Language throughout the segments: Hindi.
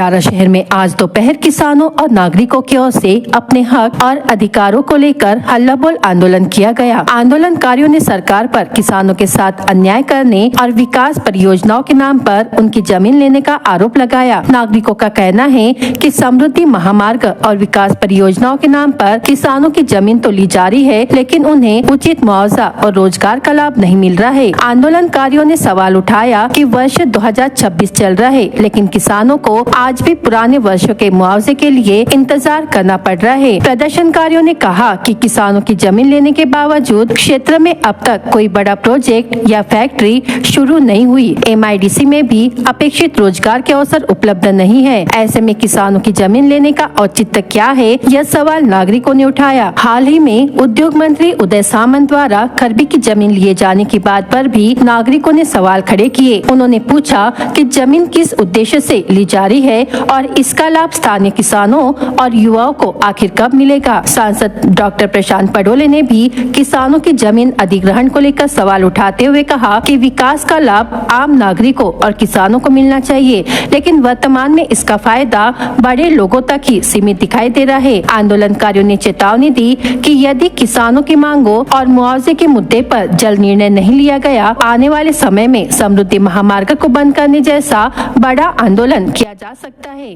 भंडारा शहर में आज दोपहर किसानों और नागरिकों की ओर से अपने हक और अधिकारों को लेकर हल्ला बोल आंदोलन किया गया। आंदोलनकारियों ने सरकार पर किसानों के साथ अन्याय करने और विकास परियोजनाओं के नाम पर उनकी जमीन लेने का आरोप लगाया। नागरिकों का कहना है कि समृद्धि महामार्ग और विकास परियोजनाओं के नाम पर किसानों की जमीन तो ली जा रही है, लेकिन उन्हें उचित मुआवजा और रोजगार का लाभ नहीं मिल रहा है। आंदोलनकारियों ने सवाल उठाया कि वर्ष 2026 चल रहा है, लेकिन किसानों को आज भी पुराने वर्षों के मुआवजे के लिए इंतजार करना पड़ रहा है। प्रदर्शनकारियों ने कहा कि किसानों की जमीन लेने के बावजूद क्षेत्र में अब तक कोई बड़ा प्रोजेक्ट या फैक्ट्री शुरू नहीं हुई। MIDC में भी अपेक्षित रोजगार के अवसर उपलब्ध नहीं है। ऐसे में किसानों की जमीन लेने का औचित्य क्या है, यह सवाल नागरिकों ने उठाया। हाल ही में उद्योग मंत्री उदय सामंत द्वारा खरबी की जमीन लिए जाने की बात पर भी नागरिकों ने सवाल खड़े किए। उन्होंने पूछा कि जमीन किस उद्देश्य से ली जा रही है और इसका लाभ स्थानीय किसानों और युवाओं को आखिर कब मिलेगा। सांसद डॉक्टर प्रशांत पडोले ने भी किसानों की जमीन अधिग्रहण को लेकर सवाल उठाते हुए कहा कि विकास का लाभ आम नागरिकों और किसानों को मिलना चाहिए, लेकिन वर्तमान में इसका फायदा बड़े लोगों तक ही सीमित दिखाई दे रहा है। आंदोलनकारियों ने चेतावनी दी कि यदि किसानों की मांगों और मुआवजे के मुद्दे पर जल्द निर्णय नहीं लिया गया, आने वाले समय में समृद्धि महामार्ग को बंद करने जैसा बड़ा आंदोलन किया जा सकता है।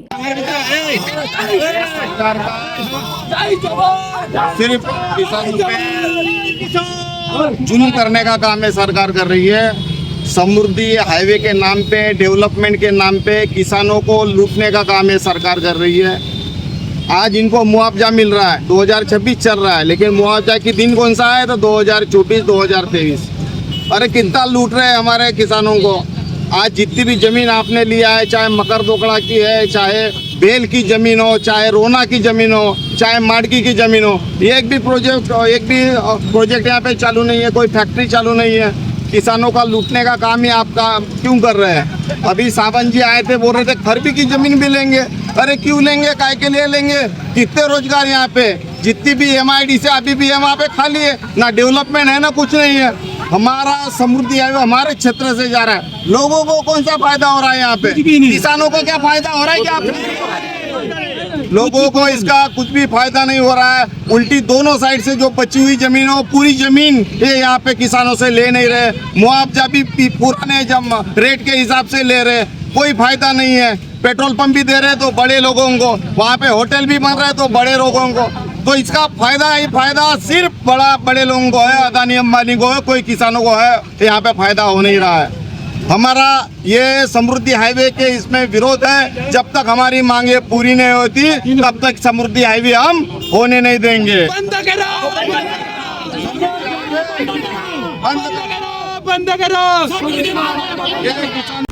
सिर्फ किसानों पे जुल्म करने का काम है सरकार कर रही है। समृद्धि हाईवे के नाम पे, डेवलपमेंट के नाम पे किसानों को लूटने का काम है सरकार कर रही है। आज इनको मुआवजा मिल रहा है, 2026 चल रहा है, लेकिन मुआवजा की दिन कौन सा है तो 2024 2023। अरे कितना लूट रहे हैं हमारे किसानों को। आज जितनी भी जमीन आपने लिया है, चाहे मकर दोकड़ा की है, चाहे बेल की जमीन हो, चाहे रोना की जमीन हो, चाहे माडकी की जमीन हो, एक भी प्रोजेक्ट यहाँ पे चालू नहीं है, कोई फैक्ट्री चालू नहीं है। किसानों का लूटने का काम ही आपका क्यों कर रहे हैं। अभी सावंत जी आए थे, बोल रहे थे खरबी की जमीन भी लेंगे। अरे क्यों लेंगे, काय के लिए लेंगे। कितने रोजगार यहाँ पे, जितनी भी MIDC अभी भी है वहाँ पे खाली है, ना डेवलपमेंट है ना कुछ नहीं है। हमारा समृद्धि हाईवे हमारे क्षेत्र से जा रहा है, लोगों को कौन सा फायदा हो रहा है यहाँ पे, किसानों को क्या फायदा हो रहा है क्या। लोगों को इसका कुछ भी फायदा नहीं हो रहा है। उल्टी दोनों साइड से जो बची हुई जमीन हो, पूरी जमीन ये यहाँ पे किसानों से ले नहीं रहे। मुआवजा भी पुराने रेट के हिसाब से ले रहे, कोई फायदा नहीं है। पेट्रोल पंप भी दे रहे तो बड़े लोगों को, वहाँ पे होटल भी बन रहे तो बड़े लोगों को। तो इसका फायदा सिर्फ बड़े लोगों को है, अदानी अंबानी को है, कोई किसानों को है यहाँ पे फायदा हो नहीं रहा है। हमारा ये समृद्धि हाईवे के इसमें विरोध है। जब तक हमारी मांगे पूरी नहीं होती तब तक समृद्धि हाईवे हम होने नहीं देंगे। बंद करो।